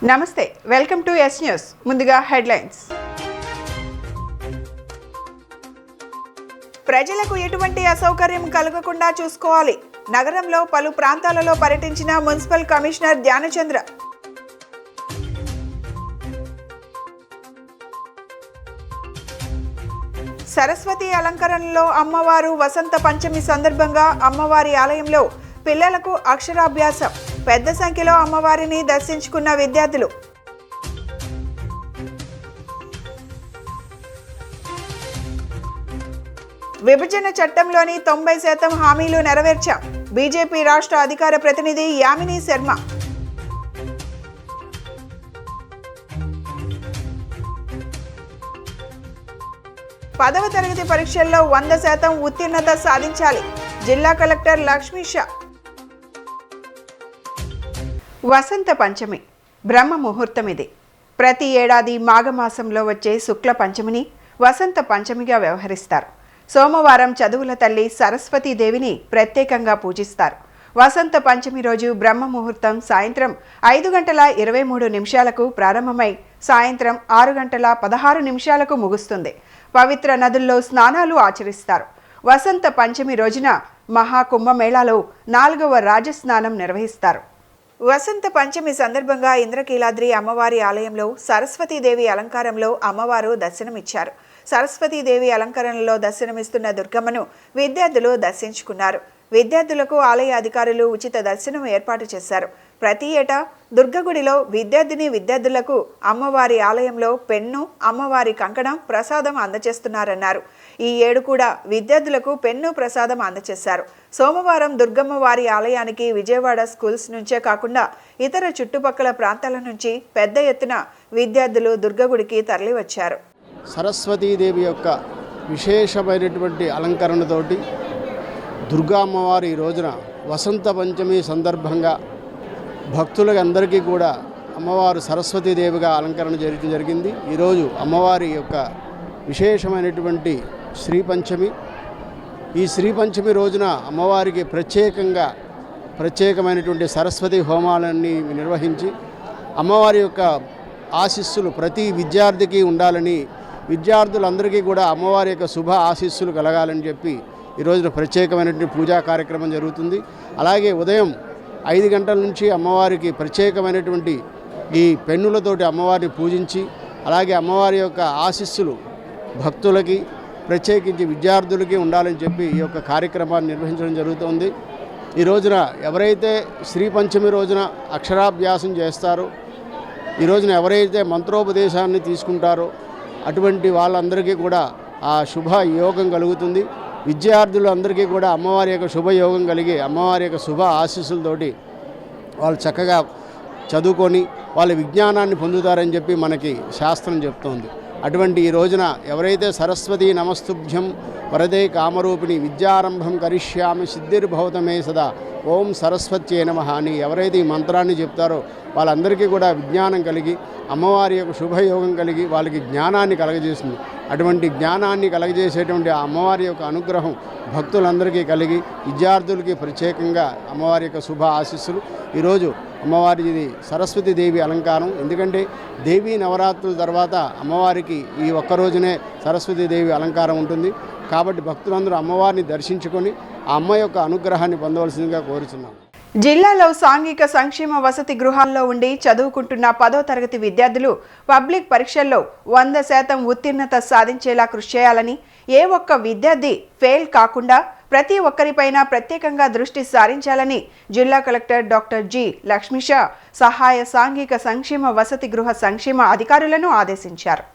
నమస్తే, welcome to yes news. ముందుగా headlines. ప్రజలకు ఎటువంటి అసౌకర్యం కలగకుండా చూసుకోవాలి. నగరంలో పలు ప్రాంతాలలో పర్యటించిన మున్సిపల్ కమిషనర్ ధ్యానచంద్ర. సరస్వతి అలంకరణలో అమ్మవారు వసంత పంచమి సందర్భంగా అమ్మవారి ఆలయంలో పిల్లలకు అక్షరాభ్యాసం. పెద్ద సంఖ్యలో అమ్మవారిని దర్శించుకున్న విద్యార్థులు. విభజన చట్టంలోని 90% హామీలు నెరవేర్చాం. బీజేపీ రాష్ట్ర అధికార ప్రతినిధి యామిని శర్మ. పదవ తరగతి పరీక్షల్లో 100% ఉత్తీర్ణత సాధించాలి. జిల్లా కలెక్టర్ లక్ష్మీషా. వసంత పంచమి బ్రహ్మ ముహూర్తం. ఇది ప్రతి ఏడాది మాఘమాసంలో వచ్చే శుక్ల పంచమిని వసంత పంచమిగా వ్యవహరిస్తారు. సోమవారం చదువుల తల్లి సరస్వతీదేవిని ప్రత్యేకంగా పూజిస్తారు. వసంత పంచమి రోజు బ్రహ్మ ముహూర్తం సాయంత్రం 5:23 ప్రారంభమై సాయంత్రం 6:16 ముగుస్తుంది. పవిత్ర నదుల్లో స్నానాలు ఆచరిస్తారు. వసంత పంచమి రోజున మహాకుంభమేళాలో 4వ రాజస్నానం నిర్వహిస్తారు. వసంత పంచమి సందర్భంగా ఇంద్రకీలాద్రి అమ్మవారి ఆలయంలో సరస్వతీదేవి అలంకారంలో అమ్మవారు దర్శనమిచ్చారు. సరస్వతీదేవి అలంకరణలో దర్శనమిస్తున్న దుర్గమ్మను విద్యార్థులు దర్శించుకున్నారు. విద్యార్థులకు ఆలయ అధికారులు ఉచిత దర్శనం ఏర్పాటు చేశారు. ప్రతి ఏటా దుర్గగుడిలో విద్యార్థులకు అమ్మవారి ఆలయంలో పెన్ను, అమ్మవారి కంకణం, ప్రసాదం అందజేస్తున్నారన్నారు. ఈ ఏడు కూడా విద్యార్థులకు పెన్ను, ప్రసాదం అందజేశారు. సోమవారం దుర్గమ్మ వారి ఆలయానికి విజయవాడ స్కూల్స్ నుంచే కాకుండా ఇతర చుట్టుపక్కల ప్రాంతాల నుంచి పెద్ద ఎత్తున విద్యార్థులు దుర్గగుడికి తరలివచ్చారు. సరస్వతీదేవి యొక్క విశేషమైనటువంటి అలంకరణతోటి దుర్గా అమ్మవారు ఈ రోజున వసంత పంచమి సందర్భంగా భక్తులకి అందరికీ కూడా అమ్మవారు సరస్వతీదేవిగా అలంకరణ చేయడం జరిగింది. ఈరోజు అమ్మవారి యొక్క విశేషమైనటువంటి శ్రీ పంచమి. ఈ శ్రీ పంచమి రోజున అమ్మవారికి ప్రత్యేకమైనటువంటి సరస్వతి హోమాలన్నీ నిర్వహించి అమ్మవారి యొక్క ఆశీస్సులు ప్రతి విద్యార్థికి ఉండాలని, విద్యార్థులందరికీ కూడా అమ్మవారి యొక్క శుభ ఆశీస్సులు కలగాలని చెప్పి ఈ రోజున ప్రత్యేకమైనటువంటి పూజా కార్యక్రమం జరుగుతుంది. అలాగే ఉదయం 5 గంటల నుంచి అమ్మవారికి ప్రత్యేకమైనటువంటి ఈ పెన్నులతోటి అమ్మవారిని పూజించి, అలాగే అమ్మవారి యొక్క ఆశీస్సులు భక్తులకి ప్రత్యేకించి విద్యార్థులకి ఉండాలని చెప్పి ఈ యొక్క కార్యక్రమాన్ని నిర్వహించడం జరుగుతుంది. ఈ రోజున ఎవరైతే శ్రీ పంచమి రోజున అక్షరాభ్యాసం చేస్తారో, ఈ రోజున ఎవరైతే మంత్రోపదేశాన్ని తీసుకుంటారో అటువంటి వాళ్ళందరికీ కూడా ఆ శుభ యోగం కలుగుతుంది. విద్యార్థులందరికీ కూడా అమ్మవారి యొక్క శుభయోగం కలిగి అమ్మవారి యొక్క శుభ ఆశీస్సులతోటి వాళ్ళు చక్కగా చదువుకొని వాళ్ళ విజ్ఞానాన్ని పొందుతారని చెప్పి మనకి శాస్త్రం చెప్తోంది. అటువంటి ఈ రోజున ఎవరైతే సరస్వతీ నమస్తుభ్యం వరదే కామరూపిణి విద్యారంభం కరిష్యామి సిద్ధిర్భవతమే సదా ఓం సరస్వత్యే నమః అని ఎవరైతే ఈ మంత్రాన్ని చెప్తారో వాళ్ళందరికీ కూడా విజ్ఞానం కలిగి అమ్మవారి యొక్క శుభయోగం కలిగి వాళ్ళకి జ్ఞానాన్ని కలగజేస్తుంది. అటువంటి జ్ఞానాన్ని కలగజేసేటువంటి ఆ అమ్మవారి యొక్క అనుగ్రహం భక్తులందరికీ కలిగి విద్యార్థులకి ప్రత్యేకంగా అమ్మవారి యొక్క శుభ ఆశీస్సులు. ఈరోజు అమ్మవారిది సరస్వతీదేవి అలంకారం. ఎందుకంటే దేవీ నవరాత్రుల తర్వాత అమ్మవారికి ఈ ఒక్కరోజునే సరస్వతీదేవి అలంకారం ఉంటుంది. కాబట్టి భక్తులందరూ అమ్మవారిని దర్శించుకొని ఆ అమ్మ యొక్క అనుగ్రహాన్ని పొందవలసిందిగా కోరుచున్నాం. జిల్లాలో సాంఘిక సంక్షేమ వసతి గృహాల్లో ఉండి చదువుకుంటున్న 10వ తరగతి విద్యార్థులు పబ్లిక్ పరీక్షల్లో 100% ఉత్తీర్ణత సాధించేలా కృషి చేయాలని, ఏ ఒక్క విద్యార్థి ఫెయిల్ కాకుండా ప్రతి ఒక్కరిపైన ప్రత్యేకంగా దృష్టి సారించాలని జిల్లా కలెక్టర్ డాక్టర్ జి లక్ష్మీషా సహాయ సాంఘిక సంక్షేమ వసతి గృహ సంక్షేమ అధికారులను ఆదేశించారు.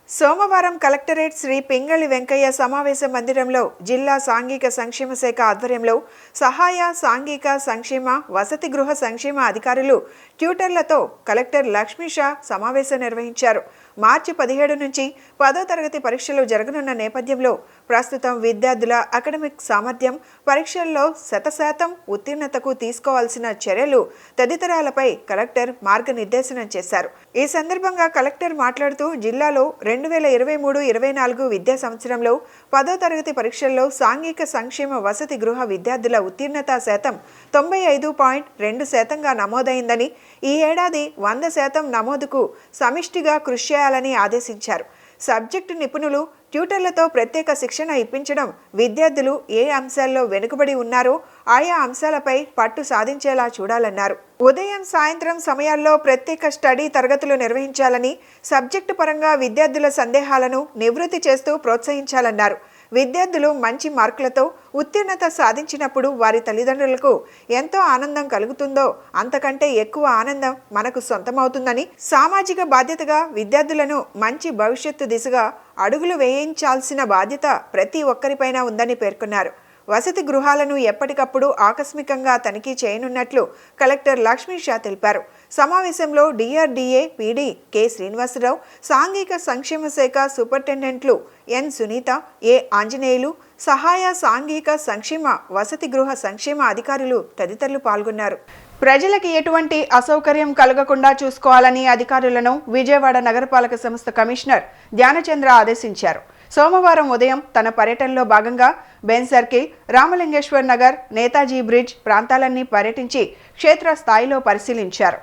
సోమవారం కలెక్టరేట్ శ్రీ పింగళి వెంకయ్య సమావేశ మందిరంలో జిల్లా సాంఘిక సంక్షేమ శాఖ ఆధ్వర్యంలో సహాయ సాంఘిక సంక్షేమ వసతి గృహ సంక్షేమ అధికారులు ట్యూటర్లతో కలెక్టర్ లక్ష్మీషా సమావేశం నిర్వహించారు. మార్చి 17 నుంచి 10వ తరగతి పరీక్షలు జరగనున్న నేపథ్యంలో ప్రస్తుతం విద్యార్థుల అకాడమిక్ సామర్థ్యం, పరీక్షల్లో 100% ఉత్తీర్ణతకు తీసుకోవాల్సిన చర్యలు తదితరాలపై కలెక్టర్ మార్గనిర్దేశనం చేశారు. ఈ సందర్భంగా కలెక్టర్ మాట్లాడుతూ జిల్లాలో 2023-24 విద్యా సంవత్సరంలో 10వ తరగతి పరీక్షల్లో సాంఘిక సంక్షేమ వసతి గృహ విద్యార్థుల ఉత్తీర్ణత శాతం 95.2% నమోదైందని, ఈ ఏడాది 100% నమోదుకు సమిష్టిగా కృషి చేయాలని ఆదేశించారు. సబ్జెక్టు నిపుణులు, ట్యూటర్లతో ప్రత్యేక శిక్షణ ఇప్పించడం, విద్యార్థులు ఏ అంశాల్లో వెనుకబడి ఉన్నారో ఆయా అంశాలపై పట్టు సాధించేలా చూడాలన్నారు. ఉదయం, సాయంత్రం సమయాల్లో ప్రత్యేక స్టడీ తరగతులు నిర్వహించాలని, సబ్జెక్టు పరంగా విద్యార్థుల సందేహాలను నివృత్తి చేస్తూ ప్రోత్సహించాలన్నారు. విద్యార్థులు మంచి మార్కులతో ఉత్తీర్ణత సాధించినప్పుడు వారి తల్లిదండ్రులకు ఎంతో ఆనందం కలుగుతుందో అంతకంటే ఎక్కువ ఆనందం మనకు సొంతమవుతుందని, సామాజిక బాధ్యతగా విద్యార్థులను మంచి భవిష్యత్తు దిశగా అడుగులు వేయించాల్సిన బాధ్యత ప్రతి ఒక్కరిపైన ఉందని పేర్కొన్నారు. వసతి గృహాలను ఎప్పటికప్పుడు ఆకస్మికంగా తనిఖీ చేయనున్నట్లు కలెక్టర్ లక్ష్మీ షా తెలిపారు. సమావేశంలో డిఆర్డీఏ పీడీ కె శ్రీనివాసరావు, సాంఘిక సంక్షేమ శాఖ సూపరింటెండెంట్లు ఎన్ సునీత, ఏ ఆంజనేయులు, సహాయ సాంఘిక సంక్షేమ వసతి గృహ సంక్షేమ అధికారులు తదితరులు పాల్గొన్నారు. ప్రజలకు ఎటువంటి అసౌకర్యం కలగకుండా చూసుకోవాలని అధికారులను విజయవాడ నగరపాలక సంస్థ కమిషనర్ ధ్యానచంద్ర ఆదేశించారు. సోమవారం ఉదయం తన పర్యటనలో భాగంగా Benz circle, Ramalingeshwar Nagar, Netaji bridge ప్రాంతాలన్నీ పర్యటించి క్షేత్రస్థాయిలో పరిశీలించారు.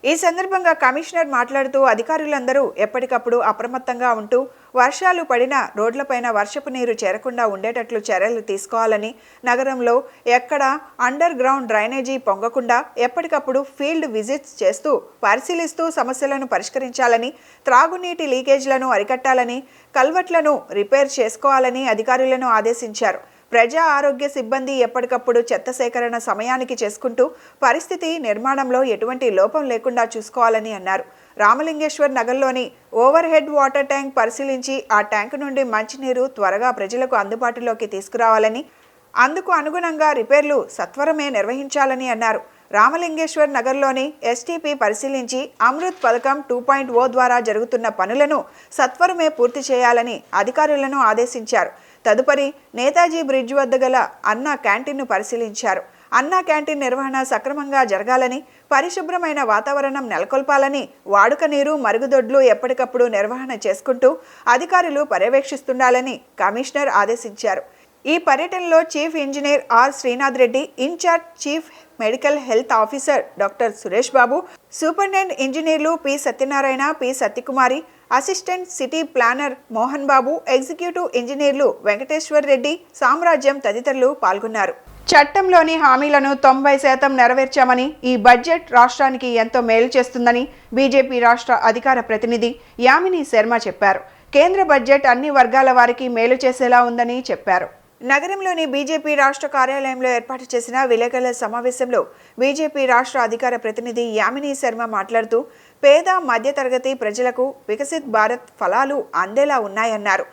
ఈ సందర్భంగా కమిషనర్ మాట్లాడుతూ అధికారులందరూ ఎప్పటికప్పుడు అప్రమత్తంగా ఉంటూ వర్షాలు పడినా రోడ్లపైన వర్షపు నీరు చేరకుండా ఉండేటట్లు చర్యలు తీసుకోవాలని, నగరంలో ఎక్కడ అండర్ గ్రౌండ్ డ్రైనేజీ పొంగకుండా ఎప్పటికప్పుడు ఫీల్డ్ విజిట్స్ చేస్తూ పరిశీలిస్తూ సమస్యలను పరిష్కరించాలని, త్రాగునీటి లీకేజ్లను అరికట్టాలని, కల్వర్ట్లను రిపేర్ చేసుకోవాలని అధికారులను ఆదేశించారు. ప్రజా ఆరోగ్య సిబ్బంది ఎప్పటికప్పుడు చెత్త సేకరణ సమయానికి చేసుకుంటూ పరిస్థితి నిర్మాణంలో ఎటువంటి లోపం లేకుండా చూసుకోవాలని అన్నారు. రామలింగేశ్వర్ నగర్లోని ఓవర్ హెడ్ వాటర్ ట్యాంక్ పరిశీలించి ఆ ట్యాంకు నుండి మంచినీరు త్వరగా ప్రజలకు అందుబాటులోకి తీసుకురావాలని, అందుకు అనుగుణంగా రిపేర్లు సత్వరమే నిర్వహించాలని అన్నారు. రామలింగేశ్వర్ నగర్లోని ఎస్టీపీ పరిశీలించి అమృత్ పథకం 2.0 ద్వారా జరుగుతున్న పనులను సత్వరమే పూర్తి చేయాలని అధికారులను ఆదేశించారు. తదుపరి నేతాజీ బ్రిడ్జ్ వద్ద గల అన్నా క్యాంటీన్ను పరిశీలించారు. అన్నా క్యాంటీన్ నిర్వహణ సక్రమంగా జరగాలని, పరిశుభ్రమైన వాతావరణం నెలకొల్పాలని, వాడుక నీరు, మరుగుదొడ్లు ఎప్పటికప్పుడు నిర్వహణ చేసుకుంటూ అధికారులు పర్యవేక్షిస్తుండాలని కమిషనర్ ఆదేశించారు. ఈ పర్యటనలో chief engineer R Srinath Reddy, incharge chief medical health officer doctor Suresh Babu, superintendent ఇంజనీర్లు P Satyanarayana, P Satyakumari, assistant city planner Mohan Babu, executive ఇంజనీర్లు వెంకటేశ్వర్ రెడ్డి, సామ్రాజ్యం తదితరులు పాల్గొన్నారు. చట్టంలోని హామీలను 90% నెరవేర్చామని, ఈ బడ్జెట్ రాష్ట్రానికి ఎంతో మేలు చేస్తుందని బీజేపీ రాష్ట్ర అధికార ప్రతినిధి యామిని శర్మ చెప్పారు. కేంద్ర బడ్జెట్ అన్ని వర్గాల వారికి మేలు చేసేలా ఉందని చెప్పారు. నగరంలోని బీజేపీ రాష్ట్ర కార్యాలయంలో ఏర్పాటు చేసిన విలేకరుల సమావేశంలో బీజేపీ రాష్ట్ర అధికార ప్రతినిధి యామిని శర్మ మాట్లాడుతూ పేద మధ్యతరగతి ప్రజలకు వికసిత్ భారత్ ఫలాలు అందేలా ఉన్నాయన్నారు.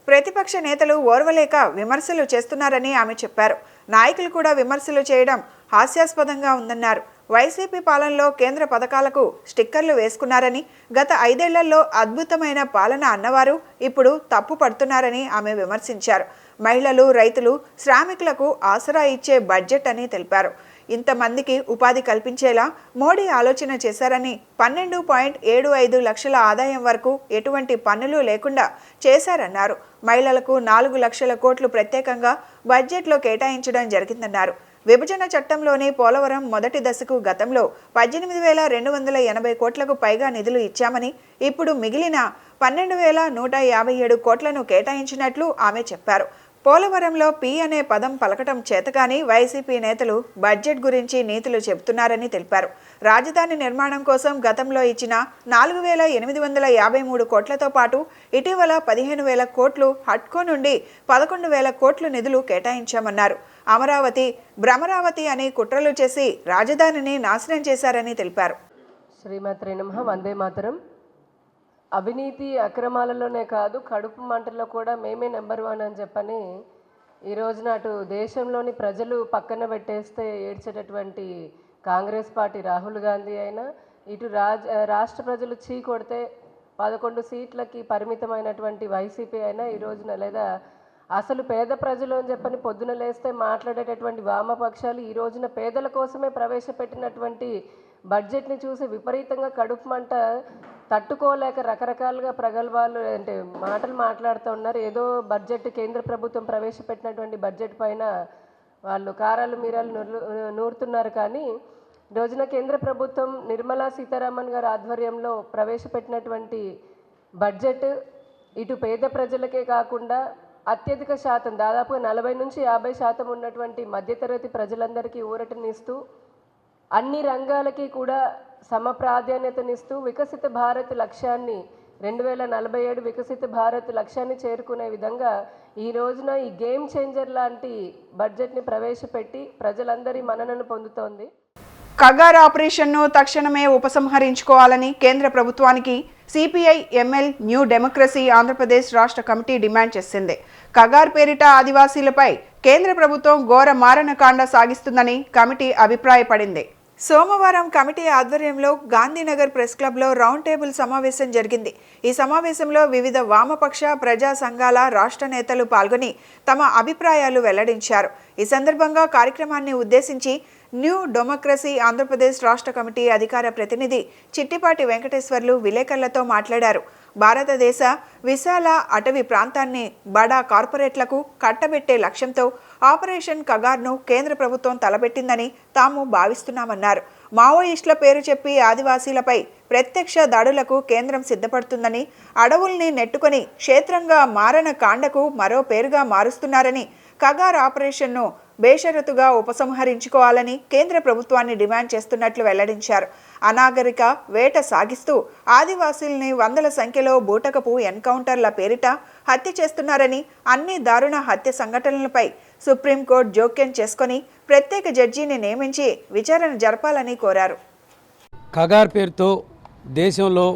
ప్రతిపక్ష నేతలు ఓర్వలేక విమర్శలు చేస్తున్నారని ఆమె చెప్పారు. నాయకులు కూడా విమర్శలు చేయడం హాస్యాస్పదంగా ఉందన్నారు. వైసీపీ పాలనలో కేంద్ర పథకాలకు స్టిక్కర్లు వేసుకున్నారని, గత 5 ఏళ్లలో అద్భుతమైన పాలన అన్నవారు ఇప్పుడు తప్పు పడుతున్నారని ఆమె విమర్శించారు. మహిళలు, రైతులు, శ్రామికులకు ఆసరా ఇచ్చే బడ్జెట్ అని తెలిపారు. ఇంతమందికి ఉపాధి కల్పించేలా మోడీ ఆలోచన చేశారని, 12.75 లక్షల ఆదాయం వరకు ఎటువంటి పన్నులు లేకుండా చేశారన్నారు. మహిళలకు 4 లక్షల కోట్లు ప్రత్యేకంగా బడ్జెట్లో కేటాయించడం జరిగిందన్నారు. విభజన చట్టంలోని పోలవరం మొదటి దశకు గతంలో 18,280 కోట్లకు పైగా నిధులు ఇచ్చామని, ఇప్పుడు మిగిలిన 12,157 కోట్లను కేటాయించినట్లు ఆమె చెప్పారు. పోలవరంలో పి అనే పదం పలకటం చేతకాని వైసీపీ నేతలు బడ్జెట్ గురించి నీతులు చెబుతున్నారని తెలిపారు. రాజధాని నిర్మాణం కోసం గతంలో ఇచ్చిన 4,853 కోట్లతో పాటు ఇటీవల 15,000 కోట్లు హట్కో నుండి 11,000 కోట్లు నిధులు కేటాయించామన్నారు. అమరావతి, భ్రమరావతి అని కుట్రలు చేసి రాజధానిని నాశనం చేశారని తెలిపారు. శ్రీమాత్రే నమః. వందే మాతరం. అవినీతి అక్రమాలలోనే కాదు, కడుపు మంటల్లో కూడా మేమే నెంబర్ 1 అని చెప్పని ఈ రోజున అటు దేశంలోని ప్రజలు పక్కన పెట్టేస్తే ఏడ్చేటటువంటి కాంగ్రెస్ పార్టీ రాహుల్ గాంధీ అయినా, ఇటు రాష్ట్ర ప్రజలు చీ కొడితే 11 సీట్లకి పరిమితమైనటువంటి వైసీపీ అయినా ఈ రోజున, లేదా అసలు పేద ప్రజలు అని చెప్పని పొద్దున లేస్తే మాట్లాడేటటువంటి వామపక్షాలు ఈ రోజున పేదల కోసమే ప్రవేశపెట్టినటువంటి బడ్జెట్ని చూసి విపరీతంగా కడుపు మంట తట్టుకోలేక రకరకాలుగా ప్రగల్భాలు అంటే మాటలు మాట్లాడుతూ ఉన్నారు. ఏదో బడ్జెట్ కేంద్ర ప్రభుత్వం ప్రవేశపెట్టినటువంటి బడ్జెట్ పైన వాళ్ళు కారాలు మీరాలు నూరుతున్నారు. కానీ రోజున కేంద్ర ప్రభుత్వం నిర్మలా సీతారామన్ గారి ఆధ్వర్యంలో ప్రవేశపెట్టినటువంటి బడ్జెట్ ఇటు పేద ప్రజలకే కాకుండా అత్యధిక శాతం దాదాపుగా 40 నుంచి 50% ఉన్నటువంటి మధ్యతరగతి ప్రజలందరికీ ఊరటనిస్తూ అన్ని రంగాలకి కూడా సమ ప్రాధాన్యతనిస్తూ వికసిత భారత్ లక్ష్యాన్ని 2047 వికసిత భారత్ లక్ష్యాన్ని చేరుకునే విధంగా ఈ రోజున ఈ గేమ్ చేంజర్ లాంటి బడ్జెట్ని ప్రవేశపెట్టి ప్రజలందరి మన్ననను పొందుతోంది. కగార్ ఆపరేషన్ను తక్షణమే ఉపసంహరించుకోవాలని కేంద్ర ప్రభుత్వానికి CPI ML new democracy Andhra Pradesh రాష్ట్ర కమిటీ డిమాండ్ చేసింది. కగార్ పేరిట ఆదివాసీలపై కేంద్ర ప్రభుత్వం ఘోర మారణకాండ సాగిస్తుందని కమిటీ అభిప్రాయపడింది. సోమవారం కమిటీ ఆధ్వర్యంలో గాంధీనగర్ ప్రెస్ క్లబ్లో రౌండ్ టేబుల్ సమావేశం జరిగింది. ఈ సమావేశంలో వివిధ వామపక్ష ప్రజా సంఘాల రాష్ట్ర నేతలు పాల్గొని తమ అభిప్రాయాలు వెల్లడించారు. ఈ సందర్భంగా కార్యక్రమాన్ని ఉద్దేశించి న్యూ డెమోక్రసీ ఆంధ్రప్రదేశ్ రాష్ట్ర కమిటీ అధికార ప్రతినిధి చిట్టిపాటి వెంకటేశ్వర్లు విలేకరులతో మాట్లాడారు. భారతదేశ విశాల అటవీ ప్రాంతాన్ని బడా కార్పొరేట్లకు కట్టబెట్టే లక్ష్యంతో ఆపరేషన్ కగార్ను కేంద్ర ప్రభుత్వం తలపెట్టిందని తాము భావిస్తున్నామన్నారు. మావోయిస్టుల పేరు చెప్పి ఆదివాసీలపై ప్రత్యక్ష దాడులకు కేంద్రం సిద్ధపడుతుందని, అడవుల్ని నెట్టుకొని క్షేత్రంగా మారణ కాండకు మరో పేరుగా మారుస్తున్నారని, కగార్ ఆపరేషన్ను బేషరతుగా ఉపసంహరించుకోవాలని కేంద్ర ప్రభుత్వాన్ని డిమాండ్ చేస్తున్నట్లు వెల్లడించారు. అనాగరిక వేట సాగిస్తూ ఆదివాసీల్ని వందల సంఖ్యలో బూటకపు ఎన్కౌంటర్ల పేరిట హత్య చేస్తున్నారని, అన్ని దారుణ హత్య సంఘటనలపై సుప్రీంకోర్టు జోక్యం చేసుకొని ప్రత్యేక జడ్జిని నియమించి విచారణ జరపాలని కోరారు. కగార్ పేరుతో దేశంలో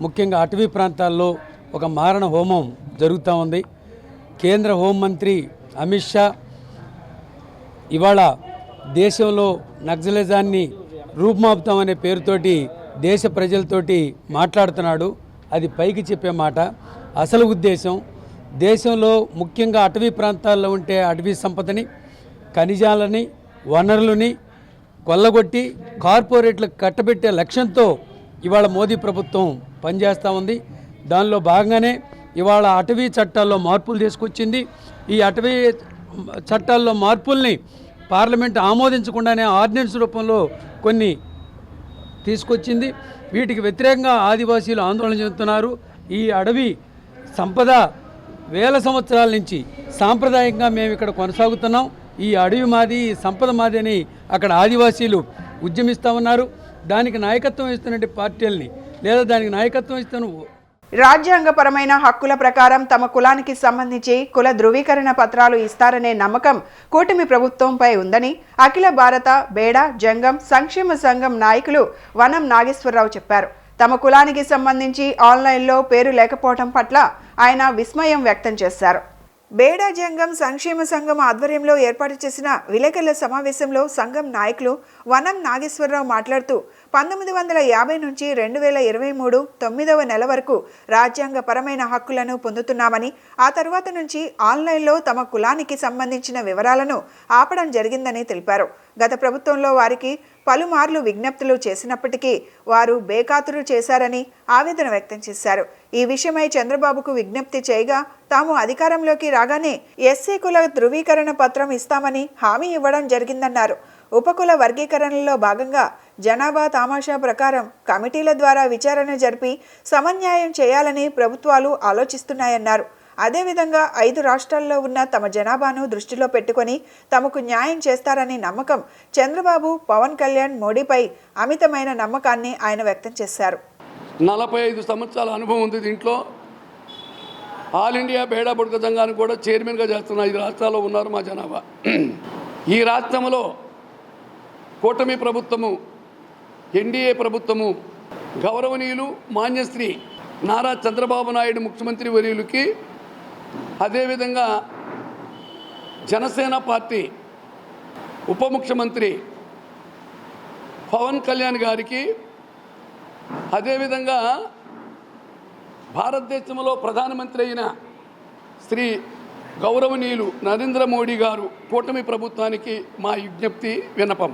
ముఖ్యంగా అటవీ ప్రాంతాల్లో ఒక మారణ హోమం జరుగుతూ ఉంది. కేంద్ర హోంమంత్రి అమిత్ షా ఇవాళ దేశంలో నక్సలిజాన్ని రూపుమాపుతామనే పేరుతోటి దేశ ప్రజలతోటి మాట్లాడుతున్నాడు. అది పైకి చెప్పే మాట. అసలు ఉద్దేశం దేశంలో ముఖ్యంగా అటవీ ప్రాంతాల్లో ఉంటే అటవీ సంపదని, ఖనిజాలని, వనరులని కొల్లగొట్టి కార్పొరేట్లకు కట్టబెట్టే లక్ష్యంతో ఇవాళ మోదీ ప్రభుత్వం పనిచేస్తూ ఉంది. దానిలో భాగంగానే ఇవాళ అటవీ చట్టాల్లో మార్పులు తీసుకొచ్చింది. ఈ అటవీ చట్టాల్లో మార్పుల్ని పార్లమెంట్ ఆమోదించకుండానే ఆర్డినెన్స్ రూపంలో కొన్ని తీసుకొచ్చింది. వీటికి వ్యతిరేకంగా ఆదివాసీలు ఆందోళన చెందుతున్నారు. ఈ అడవి సంపద వేల సంవత్సరాల నుంచి సాంప్రదాయంగా మేము ఇక్కడ కొనసాగుతున్నాం, ఈ అడవి మాది, ఈ సంపద మాది అని అక్కడ ఆదివాసీలు ఉద్యమిస్తూ ఉన్నారు. దానికి నాయకత్వం ఇస్తున్న పార్టీలని లేదా దానికి నాయకత్వం ఇస్తున్న రాజ్యాంగపరమైన హక్కుల ప్రకారం తమ కులానికి సంబంధించి కుల ధృవీకరణ పత్రాలు ఇస్తారనే నమ్మకం కూటమి ప్రభుత్వంపై ఉందని అఖిల భారత బేడా జంగం సంక్షేమ సంఘం నాయకులు వనం నాగేశ్వరరావు చెప్పారు. తమ కులానికి సంబంధించి ఆన్లైన్లో పేరు లేకపోవడం పట్ల ఆయన విస్మయం వ్యక్తం చేశారు. బేడా జంగం సంక్షేమ సంఘం ఆధ్వర్యంలో ఏర్పాటు చేసిన విలేకరుల సమావేశంలో సంఘం నాయకులు వనం నాగేశ్వరరావు మాట్లాడుతూ 1950 నుంచి 2023 9వ నెల వరకు రాజ్యాంగపరమైన హక్కులను పొందుతున్నామని, ఆ తర్వాత నుంచి ఆన్లైన్లో తమ కులానికి సంబంధించిన వివరాలను ఆపడం జరిగిందని తెలిపారు. గత ప్రభుత్వంలో వారికి పలుమార్లు విజ్ఞప్తులు చేసినప్పటికీ వారు బేఖాతురు చేశారని ఆవేదన వ్యక్తం చేశారు. ఈ విషయమై చంద్రబాబుకు విజ్ఞప్తి చేయగా తాము అధికారంలోకి రాగానే ఎస్సీ కుల ధృవీకరణ పత్రం ఇస్తామని హామీ ఇవ్వడం జరిగిందన్నారు. ఉపకుల వర్గీకరణలో భాగంగా జనాభా తామాషా ప్రకారం కమిటీల ద్వారా విచారణ జరిపి సమన్యాయం చేయాలని ప్రభుత్వాలు ఆలోచిస్తున్నాయన్నారు. అదేవిధంగా 5 రాష్ట్రాల్లో ఉన్న తమ జనాభాను దృష్టిలో పెట్టుకొని తమకు న్యాయం చేస్తారని నమ్మకం చంద్రబాబు, పవన్ కళ్యాణ్, మోడీపై అమితమైన నమ్మకాన్ని ఆయన వ్యక్తం చేశారు. 45 సంవత్సరాల అనుభవం ఉంది దీంట్లో. ఆల్ ఇండియా బేడా బుడక సంఘానికి కూడా చైర్మన్గా చేస్తున్న 5 రాష్ట్రాల్లో ఉన్నారు మా జనాభా. ఈ రాష్ట్రంలో కూటమి ప్రభుత్వము, ఎన్డీఏ ప్రభుత్వము, గౌరవనీయులు మాన్యశ్రీ నారా చంద్రబాబు నాయుడు ముఖ్యమంత్రి వర్యులకి, అదేవిధంగా జనసేన పార్టీ ఉప ముఖ్యమంత్రి పవన్ కళ్యాణ్ గారికి, అదేవిధంగా భారతదేశంలో ప్రధానమంత్రి అయిన శ్రీ గౌరవనీయులు నరేంద్ర మోడీ గారు కూటమి ప్రభుత్వానికి మా విజ్ఞప్తి, విన్నపం.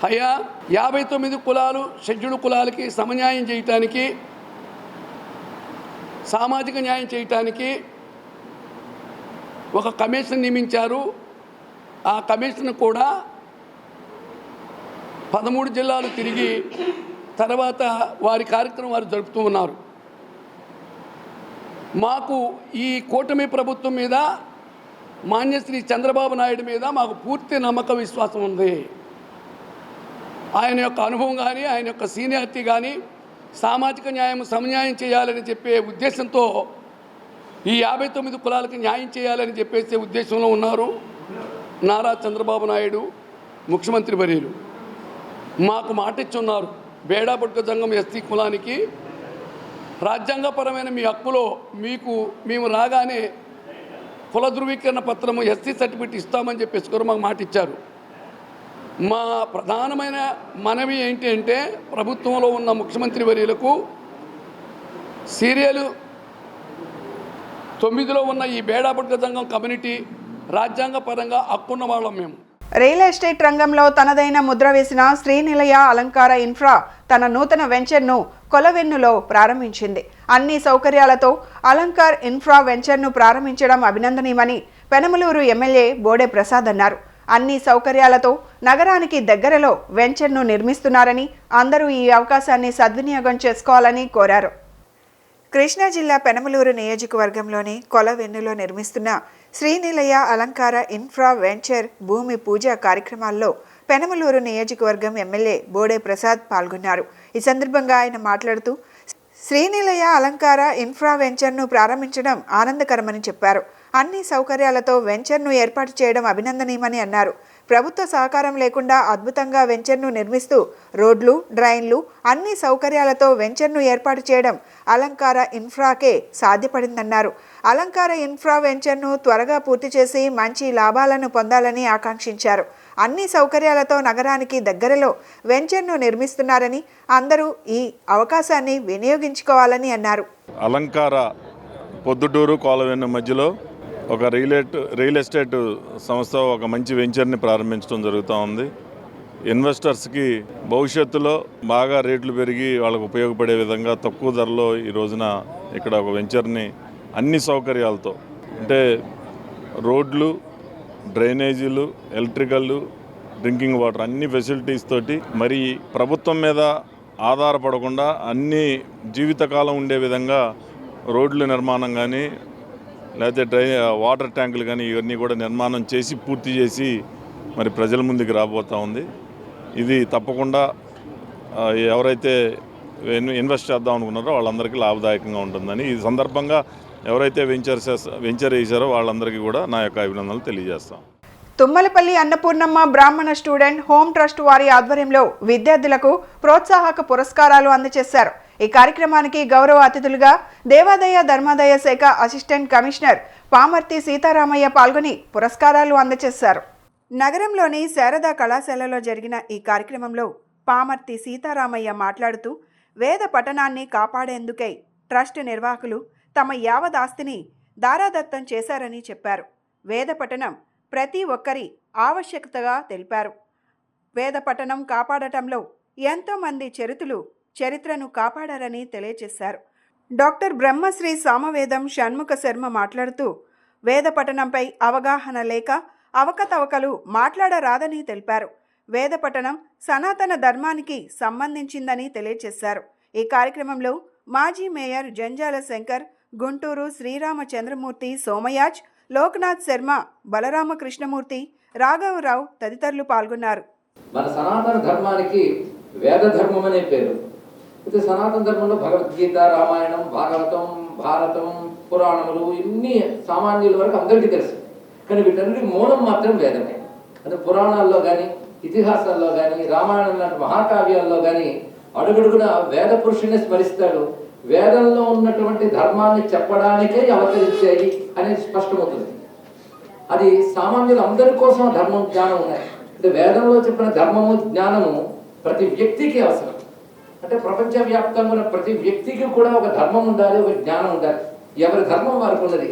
అయ్యా, 59 కులాలు షెడ్యూల్డ్ కులాలకి సమన్యాయం చేయటానికి, సామాజిక న్యాయం చేయటానికి ఒక కమిషన్ నియమించారు. ఆ కమిషన్ కూడా 13 జిల్లాలు తిరిగి తర్వాత వారి కార్యక్రమం వారు జరుపుతూ ఉన్నారు. మాకు ఈ కూటమి ప్రభుత్వం మీద మాన్యశ్రీ చంద్రబాబు నాయుడు మీద మాకు పూర్తి నమ్మక విశ్వాసం ఉంది. ఆయన యొక్క అనుభవం కానీ ఆయన యొక్క సీనియారిటీ కానీ సామాజిక న్యాయం సమన్యాయం చేయాలని చెప్పే ఉద్దేశంతో ఈ 59 కులాలకు న్యాయం చేయాలని చెప్పేసే ఉద్దేశంలో ఉన్నారు నారా చంద్రబాబు నాయుడు ముఖ్యమంత్రి వర్యులు. మాకు మాట ఇచ్చున్నారు, బేడా బుడక జంగం ఎస్టీ కులానికి రాజ్యాంగపరమైన మీ హక్కులో మేము రాగానే కుల ధృవీకరణ పత్రము ఎస్సీ సర్టిఫికేట్ ఇస్తామని చెప్పేసి మాకు మాట ఇచ్చారు. మా ప్రధానమైన మనవి ఏంటి అంటే ప్రభుత్వంలో ఉన్న ముఖ్యమంత్రి వర్యులకు సీరియల్ 9లో ఉన్న ఈ బేడా బుడక జంగం కమ్యూనిటీ రాజ్యాంగపరంగా హక్కున్న వాళ్ళం మేము. రియల్ ఎస్టేట్ రంగంలో తనదైన ముద్ర వేసిన శ్రీనిలయ అలంకార ఇన్ఫ్రా తన నూతన వెంచర్ను కొలవెన్నులో ప్రారంభించింది. అన్ని సౌకర్యాలతో అలంకార్ ఇన్ఫ్రా వెంచర్ను ప్రారంభించడం అభినందనీయమని పెనమలూరు ఎమ్మెల్యే బోడే ప్రసాద్ అన్నారు. అన్ని సౌకర్యాలతో నగరానికి దగ్గరలో వెంచర్ను నిర్మిస్తున్నారని అందరూ ఈ అవకాశాన్ని సద్వినియోగం చేసుకోవాలని కోరారు. కృష్ణా జిల్లా పెనమలూరు నియోజకవర్గంలోని కొలవెన్నులో నిర్మిస్తున్న శ్రీనిలయ అలంకార ఇన్ఫ్రా వెంచర్ భూమి పూజ కార్యక్రమాల్లో పెనమలూరు నియోజకవర్గం ఎమ్మెల్యే బోడే ప్రసాద్ పాల్గొన్నారు. ఈ సందర్భంగా ఆయన మాట్లాడుతూ శ్రీనిలయ అలంకార ఇన్ఫ్రా వెంచర్ను ప్రారంభించడం ఆనందకరమని చెప్పారు. అన్ని సౌకర్యాలతో వెంచర్ను ఏర్పాటు చేయడం అభినందనీయమని అన్నారు. ప్రభుత్వ సహకారం లేకుండా అద్భుతంగా వెంచర్ను నిర్మిస్తూ రోడ్లు, డ్రైన్లు అన్ని సౌకర్యాలతో వెంచర్ను ఏర్పాటు చేయడం అలంకార ఇన్ఫ్రాకే సాధ్యపడిందన్నారు. అలంకార ఇన్ఫ్రా వెంచర్ను త్వరగా పూర్తి చేసి మంచి లాభాలను పొందాలని ఆకాంక్షించారు. అన్ని సౌకర్యాలతో నగరానికి దగ్గరలో వెంచర్ను నిర్మిస్తున్నారని అందరూ ఈ అవకాశాన్ని వినియోగించుకోవాలని అన్నారు. అలంకార పొద్దుటూరు కోలవెన్ను మధ్యలో ఒక రియల్ ఎస్టేట్ సంస్థ ఒక మంచి వెంచర్ని ప్రారంభించడం జరుగుతూ ఉంది. ఇన్వెస్టర్స్కి భవిష్యత్తులో బాగా రేట్లు పెరిగి వాళ్ళకు ఉపయోగపడే విధంగా తక్కువ ధరలో ఈ రోజున ఇక్కడ ఒక వెంచర్ని అన్ని సౌకర్యాలతో, అంటే రోడ్లు, డ్రైనేజీలు, ఎలక్ట్రికల్, డ్రింకింగ్ వాటర్ అన్ని ఫెసిలిటీస్ తోటి మరి ప్రభుత్వం మీద ఆధారపడకుండా అన్ని జీవితకాలం ఉండే విధంగా రోడ్ల నిర్మాణం కానీ లేకపోతే వాటర్ ట్యాంకులు కానీ ఇవన్నీ కూడా నిర్మాణం చేసి పూర్తి చేసి మరి ప్రజల ముందుకు రాబోతూ ఉంది. ఇది తప్పకుండా ఎవరైతే ఇన్వెస్ట్ చేద్దాం అనుకున్నారో వాళ్ళందరికీ లాభదాయకంగా ఉంటుందని ఈ సందర్భంగా ఎవరైతే వెంచర్ వేశారో వాళ్ళందరికీ కూడా నా యొక్క అభినందనలు తెలియజేస్తాం. తుమ్మలపల్లి అన్నపూర్ణమ్మ బ్రాహ్మణ స్టూడెంట్ హోమ్ ట్రస్ట్ వారి ఆధ్వర్యంలో విద్యార్థులకు ప్రోత్సాహక పురస్కారాలు అందజేశారు. ఈ కార్యక్రమానికి గౌరవ అతిథులుగా దేవాదాయ ధర్మాదాయ శాఖ అసిస్టెంట్ కమిషనర్ పామర్తి సీతారామయ్య పాల్గొని పురస్కారాలు అందజేశారు. నగరంలోని శారదా కళాశాలలో జరిగిన ఈ కార్యక్రమంలో పామర్తి సీతారామయ్య మాట్లాడుతూ వేద పఠనాన్ని కాపాడేందుకై ట్రస్ట్ నిర్వాహకులు తమ యావదాస్తిని దారాదత్తం చేశారని చెప్పారు. వేద పఠనం ప్రతి ఒక్కరి ఆవశ్యకతగా తెలిపారు. వేద పఠనం కాపాడటంలో ఎంతోమంది చరిత్రను కాపాడారని తెలియజేశారు. డాక్టర్ బ్రహ్మశ్రీ సామవేదం షణ్ముఖ శర్మ మాట్లాడుతూ వేద పఠనంపై అవగాహన లేక అవకతవకలు మాట్లాడరాదని తెలిపారు. వేద పఠనం సనాతన ధర్మానికి సంబంధించిందని తెలియజేశారు. ఈ కార్యక్రమంలో మాజీ మేయర్ జంజాల శంకర్, గుంటూరు శ్రీరామచంద్రమూర్తి సోమయాజ్, లోక్నాథ్ శర్మ, బలరామ కృష్ణమూర్తి, రాఘవరావు తదితరులు పాల్గొన్నారు. మన సనాతన ధర్మానికి వేద ధర్మం అనే పేరు. అయితే సనాతన ధర్మంలో భగవద్గీత, రామాయణం, భాగవతం, భారతం, పురాణములు ఇన్ని సామాన్యుల వరకు అందరికీ తెలుసు. కానీ వీటన్నిటి మూలం మాత్రం వేదమే. అంటే పురాణాల్లో కానీ, ఇతిహాసాల్లో కానీ, రామాయణం లాంటి మహాకావ్యాల్లో కానీ అడుగడుగున వేద పురుషుని స్మరిస్తాడు. వేదంలో ఉన్నటువంటి ధర్మాన్ని చెప్పడానికే అవతరించాయి అనేది స్పష్టమవుతుంది. అది సామాన్యులు అందరి కోసం ధర్మం, జ్ఞానం ఉన్నాయి. అంటే వేదంలో చెప్పిన ధర్మము, జ్ఞానము ప్రతి వ్యక్తికి అవసరం. అంటే ప్రపంచవ్యాప్తంగా ఉన్న ప్రతి వ్యక్తికి కూడా ఒక ధర్మం ఉండాలి, ఒక జ్ఞానం ఉండాలి. ఎవరి ధర్మం వారికి ఉన్నది.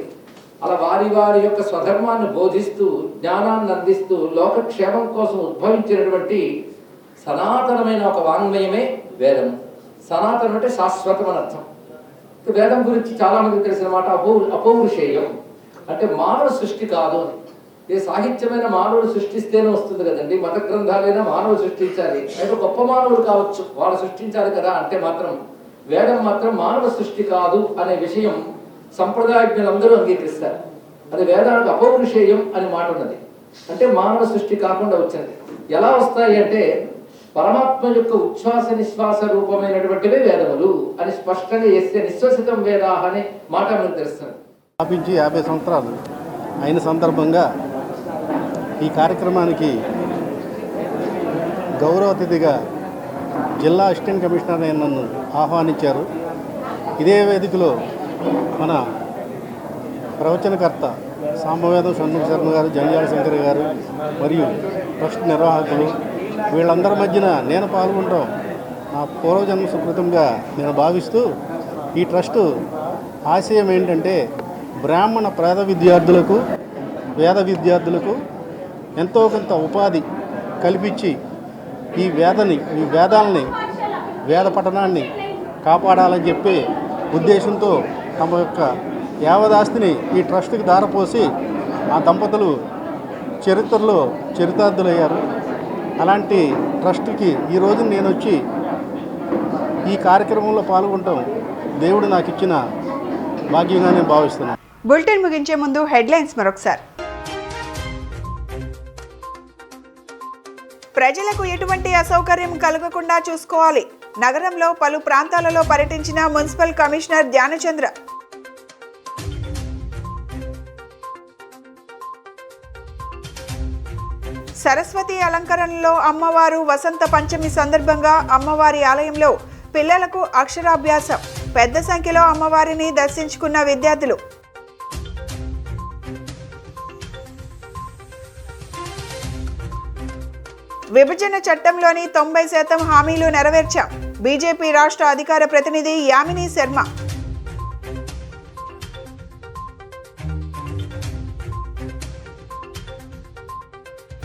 అలా వారి వారి యొక్క స్వధర్మాన్ని బోధిస్తూ, జ్ఞానాన్ని అందిస్తూ లోకక్షేమం కోసం ఉద్భవించినటువంటి సనాతనమైన ఒక వాంగ్మయమే వేదం. సనాతనం అంటే శాశ్వతం అని అర్థం. వేదం గురించి చాలా మందికి తెలిసిన మాట అపౌరుషేయం, అంటే మానవ సృష్టి కాదు అని. ఏ సాహిత్యమైన మానవుడు సృష్టిస్తేనే వస్తుంది కదండి. మత గ్రంథాలైనా మానవుడు సృష్టించాలి, అయితే గొప్ప మానవుడు కావచ్చు, వాళ్ళు సృష్టించాలి కదా అంటే మాత్రం వేదం మాత్రం మానవ సృష్టి కాదు అనే విషయం సంప్రదాయజ్ఞులందరూ అంగీకరిస్తారు. అది వేదానికి అపౌరుషేయం అనే మాట ఉన్నది. అంటే మానవ సృష్టి కాకుండా వచ్చినది. ఎలా వస్తాయి అంటే పరమాత్మ యొక్క ఉచ్ఛ్వాస నిశ్వాస రూపమైనటువంటివే వేదములు అని స్పష్టంగా చేస్తే నిశ్వసితం వేదాహ అనే మాట మనకు తెలుస్తుంది. స్థాపించి 50 సంవత్సరాలు అయిన సందర్భంగా ఈ కార్యక్రమానికి గౌరవ అతిథిగా జిల్లా అసిస్టెంట్ కమిషనర్ అయిన నన్ను ఆహ్వానించారు. ఇదే వేదికలో మన ప్రవచనకర్త సామవేదం షణ్ముఖ శర్మ గారు, జంజాల శంకర్ గారు మరియు ట్రస్ట్ నిర్వాహకులు వీళ్ళందరి మధ్యన నేను పాల్గొనడం నా పూర్వజన్మ సుకృతంగా నేను భావిస్తూ ఈ ట్రస్టు ఆశయం ఏంటంటే బ్రాహ్మణ పేద విద్యార్థులకు, వేద విద్యార్థులకు ఎంతో కొంత ఉపాధి కల్పించి ఈ వేదాలని వేద పఠనాన్ని కాపాడాలని చెప్పే ఉద్దేశంతో తమ యొక్క యావదాస్తిని ఈ ట్రస్ట్కి దారపోసి ఆ దంపతులు చరిత్రలో చరితార్థులయ్యారు. అలాంటి ట్రస్ట్కి ఈరోజు నేను వచ్చి ఈ కార్యక్రమంలో పాల్గొనడం దేవుడు నాకు ఇచ్చిన భాగ్యంగా నేను భావిస్తున్నాను. బులెటిన్ ముగించే ముందు హెడ్లైన్స్ మరొకసారి. ప్రజలకు ఎటువంటి అసౌకర్యం కలగకుండా చూసుకోవాలి. నగరంలో పలు ప్రాంతాలలో పర్యటించిన మున్సిపల్ కమిషనర్ ధ్యానచంద్ర. సరస్వతి అలంకరణలో అమ్మవారు వసంత పంచమి సందర్భంగా అమ్మవారి ఆలయంలో పిల్లలకు అక్షరాభ్యాసం. పెద్ద సంఖ్యలో అమ్మవారిని దర్శించుకున్న విద్యార్థులు. విభజన చట్టంలోని 90% హామీలు నెరవేర్చాం. బీజేపీ రాష్ట్ర అధికార ప్రతినిధి యామిని శర్మ.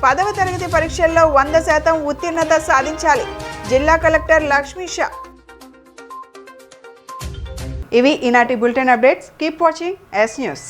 పదవ తరగతి పరీక్షల్లో 100% ఉత్తీర్ణత సాధించాలి. జిల్లా కలెక్టర్ లక్ష్మీ షా. ఇవి ఈనాటి bulletin updates. Keep watching yes news.